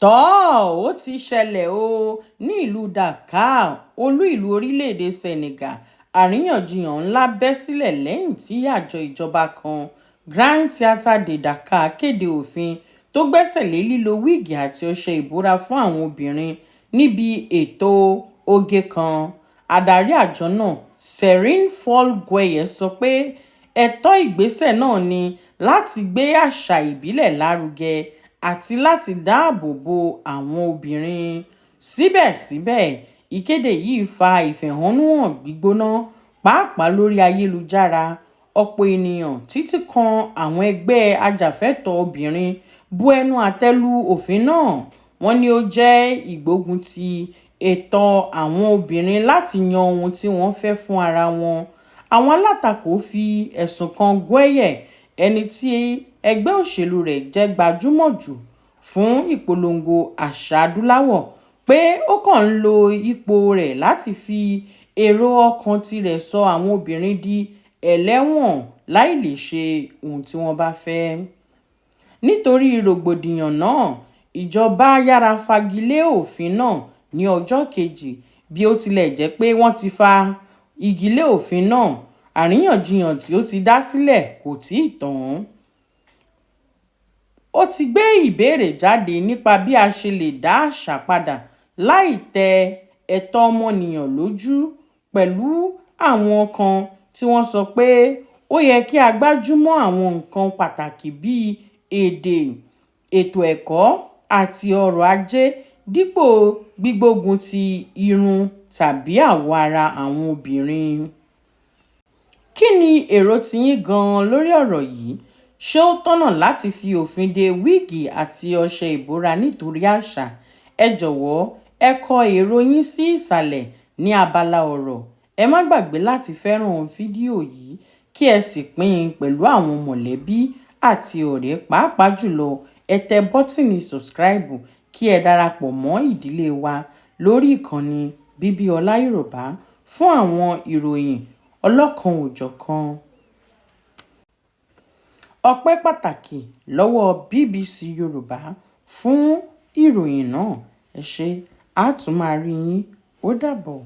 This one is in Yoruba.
Ó ti ṣẹlẹ̀ ní ìlú Dakar, olú ìlú orílẹ̀-èdè Senegal. Àríyànjiyàn ńlá bẹ́ sílẹ̀ lẹ́yìn tí àjọ ìjọba kan, Grand Theatre de Dakar, kéde òfin tó gbẹ́sẹ̀ lé lílo wíìgì àti ọṣẹ ìbora fún àwọn obìnrin níbi ètò oge kan. Adarí àjọ náà, Serigne Fall Gueye, sọ pé ẹ̀tọ́ ìgbésẹ̀ náà ni láti gbé àṣà ìbílẹ̀ lárugẹ àti láti dáàbò bo àwọn obìnrin. Síbẹ̀síbẹ̀, ìkéde yìí fa ìfẹ̀hónúhàn gbígbóná, pàápàá lórí ayélujára. Ọ̀pọ̀ ènìyàn, títí kan àwọn ẹgbẹ́ ajàfẹ́tọ̀ọ́ obìnrin, bu ẹnu àtẹ́ lu òfin náà. Wọ́n ní ó jẹ́ ìgbógunti ẹ̀tọ́ àwọn obìnrin láti yan ohun tí wọ́n fẹ́ fún ara wọn. Àwọn alátakò fi ẹ̀sùn kan Gueye, ẹni tí ẹgbẹ́ òṣèlú rẹ̀ jẹ́ gbajúmọ̀ jù fún ìpolongo àṣà adúláwọ̀, pé ó kàn ń lo ipò rẹ̀ láti fi èrò ọkàn tirẹ̀ sọ àwọn obìnrin di ẹlẹ́wọ̀n láì lè ṣe ohun tí wọ́n bá fẹ́. Nítorí rògbòdìyàn náà, ìjọba yára fagilé òfin náà ní ọjọ́ kejì. Bí ó tilẹ̀ jẹ́ pé wọ́n ti fa igi lé òfin náà, àríyànjiyàn tí ó ti dá sílẹ̀ kò tíì tán. Ó ti gbé ìbéèrè jáde nípa bí a ṣe lè dá àṣà padà láì tẹ ẹ̀tọ́ ọmọnìyàn lójú, pẹ̀lú àwọn kan tí wọ́n sọ pé ó yẹ kí a gbájúmọ́ àwọn nǹkan pàtàkì bíi èdè, ètò ẹ̀kọ́ àti ọrọ̀ ajé dípò gbígbógun ti irun tàbí àwọ̀ ara àwọn obìnrin. Kí ni èrò tiyín gan-an lórí ọ̀rọ̀ yìí? Ṣé ó tọ̀nà láti fi òfin de wíìgì àti ọṣẹ ìbora nítorí àṣà? Ẹ jọ̀wọ́ ẹ kọ èrò yín sí ìsàlẹ̀ ní abala ọ̀rọ̀. Ẹ má gbàgbé láti fẹ́ràn fídíò yìí kí ẹ sì pín in pẹ̀lú àwọn mọ̀lẹ́bí àti ọ̀rẹ́, pàápàá jùlọ ẹ tẹ bọ́tìnì subscribe kí ẹ darapọ̀ mọ́ ìdílé wa lórí ìkànnì BíbíOlá Yorùbá fún àwọn ìròyìn ọlọ́kan-ò-jọ̀kan. Ọpẹ́ pàtàkì lọ́wọ́ BBC Yorùbá fún ìròyìn náà. Ẹ ṣé, a tún máa rí yín. Ó dàbọ̀.